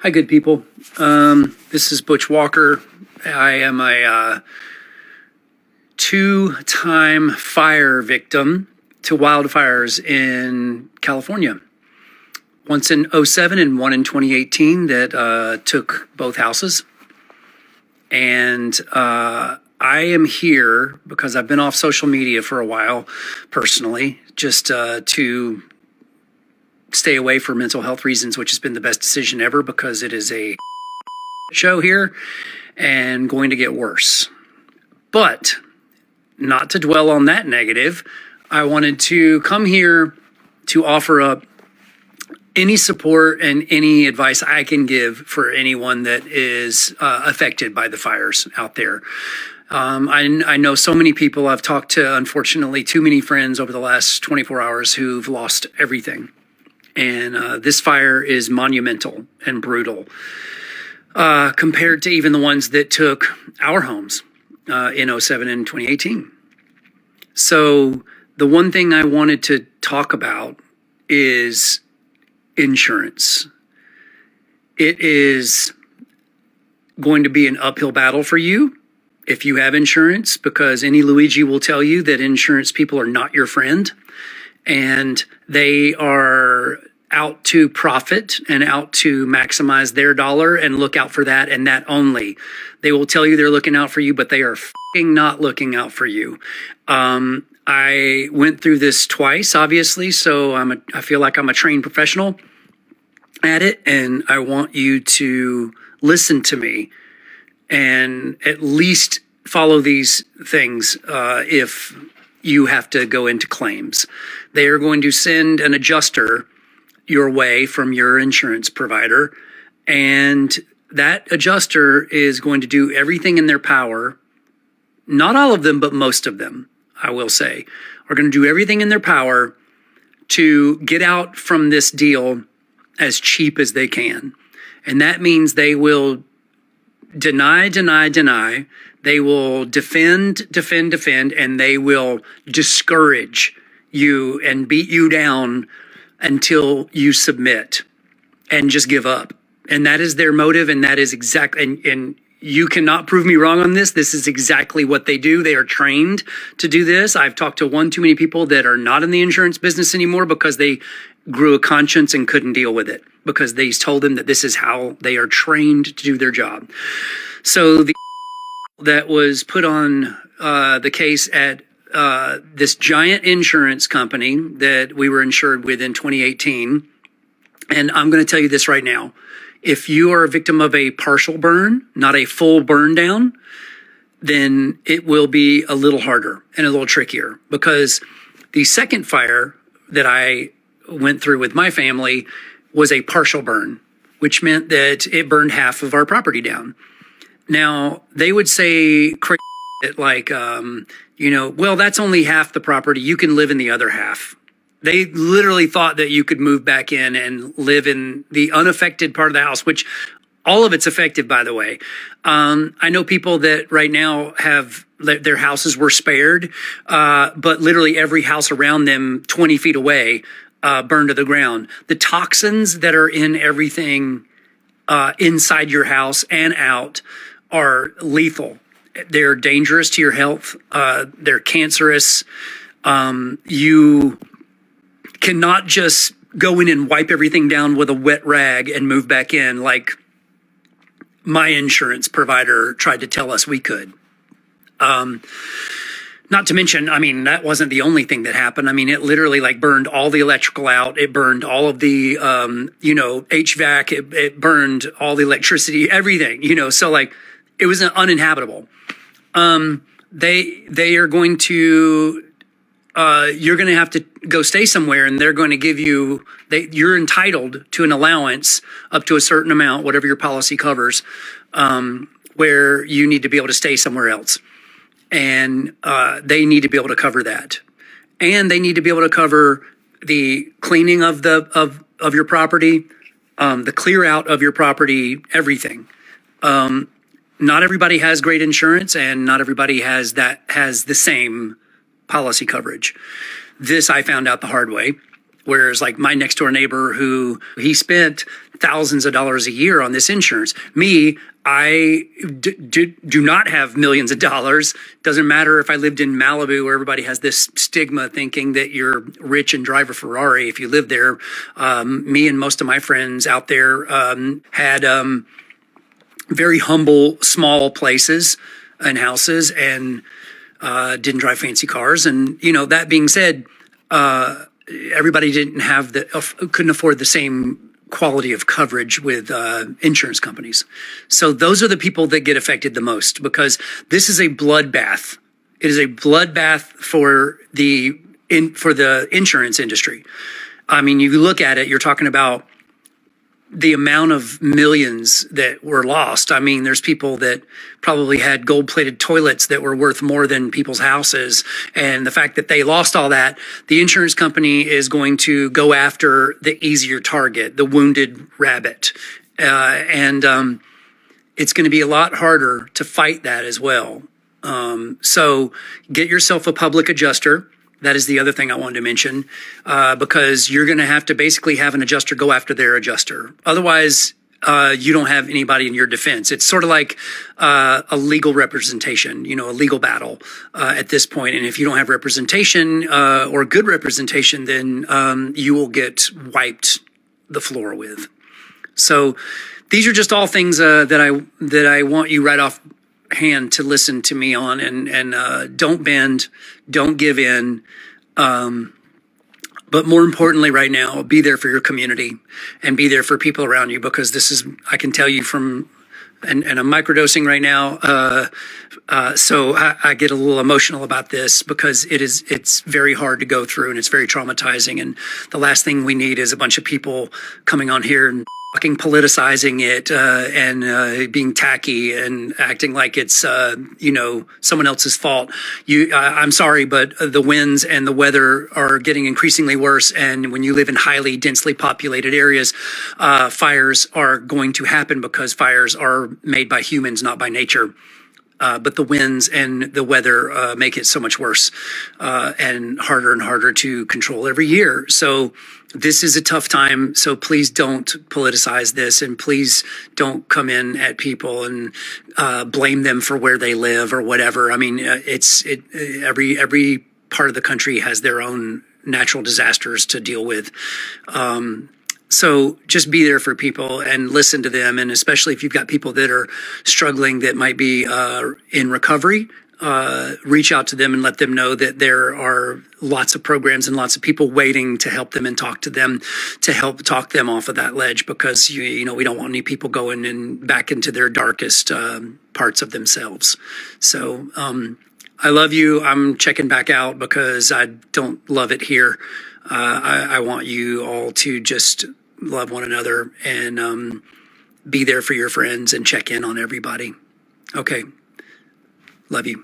Hi, good people. This is Butch Walker. I am a two-time fire victim to wildfires in California. Once in '07 and one in 2018 that took both houses. And I am here because I've been off social media for a while personally, just to stay away for mental health reasons, which has been the best decision ever because it is a show here and going to get worse. But not to dwell on that negative, I wanted to come here to offer up any support and any advice I can give for anyone that is affected by the fires out there. I know so many people. I've talked to, unfortunately, too many friends over the last 24 hours who've lost everything. And this fire is monumental and brutal compared to even the ones that took our homes in '07 and 2018. So the one thing I wanted to talk about is insurance. It is going to be an uphill battle for you if you have insurance, because any Luigi will tell you that insurance people are not your friend. And they are out to profit and out to maximize their dollar and look out for that and that only. They will tell you they're looking out for you, but they are f***ing not looking out for you. I went through this twice, obviously, so I feel like I'm a trained professional at it, and I want you to listen to me and at least follow these things if you have to go into claims. They are going to send an adjuster your way from your insurance provider, and that adjuster is going to do everything in their power. Not all of them, but most of them, I will say, are going to do everything in their power to get out from this deal as cheap as they can. And that means they will deny. They will defend, and they will discourage you and beat you down until you submit and just give up. And that is their motive, and that is and you cannot prove me wrong on this. This is exactly what they do. They are trained to do this. I've talked to one too many people that are not in the insurance business anymore because they grew a conscience and couldn't deal with it, because they told them that this is how they are trained to do their job. So the that was put on the case at this giant insurance company that we were insured with in 2018. And I'm going to tell you this right now. If you are a victim of a partial burn, not a full burn down, then it will be a little harder and a little trickier, because the second fire that I went through with my family was a partial burn, which meant that it burned half of our property down. Now, they would say crazy like, well, that's only half the property. You can live in the other half. They literally thought that you could move back in and live in the unaffected part of the house, which all of it's affected, by the way. I know people that right now have their houses were spared, but literally every house around them 20 feet away burned to the ground. The toxins that are in everything inside your house and out are lethal. They're dangerous to your health. They're cancerous. You cannot just go in and wipe everything down with a wet rag and move back in like my insurance provider tried to tell us we could. Not to mention, that wasn't the only thing that happened. It literally burned all the electrical out. It burned all of the, HVAC. It burned all the electricity, everything, so it was uninhabitable. They are going to, you're going to have to go stay somewhere, and they're going to give you, you're entitled to an allowance up to a certain amount, whatever your policy covers, where you need to be able to stay somewhere else. And they need to be able to cover that. And they need to be able to cover the cleaning of your property, the clear out of your property, everything. Not everybody has great insurance, and not everybody has the same policy coverage. This I found out the hard way. Whereas like my next door neighbor who he spent thousands of dollars a year on this insurance. Me, I do not have millions of dollars. Doesn't matter if I lived in Malibu where everybody has this stigma thinking that you're rich and drive a Ferrari if you live there. Me and most of my friends out there had very humble, small places and houses and didn't drive fancy cars. And, you know, that being said, everybody couldn't afford the same quality of coverage with insurance companies. So those are the people that get affected the most because this is a bloodbath. It is a bloodbath for the insurance industry. I mean, you look at it, you're talking about the amount of millions that were lost. I mean, there's people that probably had gold-plated toilets that were worth more than people's houses. And the fact that they lost all that, the insurance company is going to go after the easier target, the wounded rabbit. And it's going to be a lot harder to fight that as well. So get yourself a public adjuster. That is the other thing I wanted to mention, because you're going to have to basically have an adjuster go after their adjuster. Otherwise, you don't have anybody in your defense. It's sort of like a legal representation, you know, a legal battle at this point. And if you don't have representation or good representation, then you will get wiped the floor with. So these are just all things that I want you right off hand to listen to me on, and don't bend, don't give in, but more importantly right now, be there for your community and be there for people around you, because this is, I can tell you from, and I'm microdosing right now, so I get a little emotional about this because it's very hard to go through and it's very traumatizing, and the last thing we need is a bunch of people coming on here and fucking politicizing it and being tacky and acting like it's you know, someone else's fault. I'm sorry, but the winds and the weather are getting increasingly worse. And when you live in highly densely populated areas, fires are going to happen because fires are made by humans, not by nature. But the winds and the weather make it so much worse and harder to control every year. So this is a tough time. So please don't politicize this, and please don't come in at people and blame them for where they live or whatever. I mean, every part of the country has their own natural disasters to deal with. So just be there for people and listen to them. And especially if you've got people that are struggling that might be in recovery, reach out to them and let them know that there are lots of programs and lots of people waiting to help them and talk to them, to help talk them off of that ledge, because you know we don't want any people going and back into their darkest parts of themselves. So I love you. I'm checking back out because I don't love it here. I want you all to just love one another and be there for your friends and check in on everybody. Okay. Love you.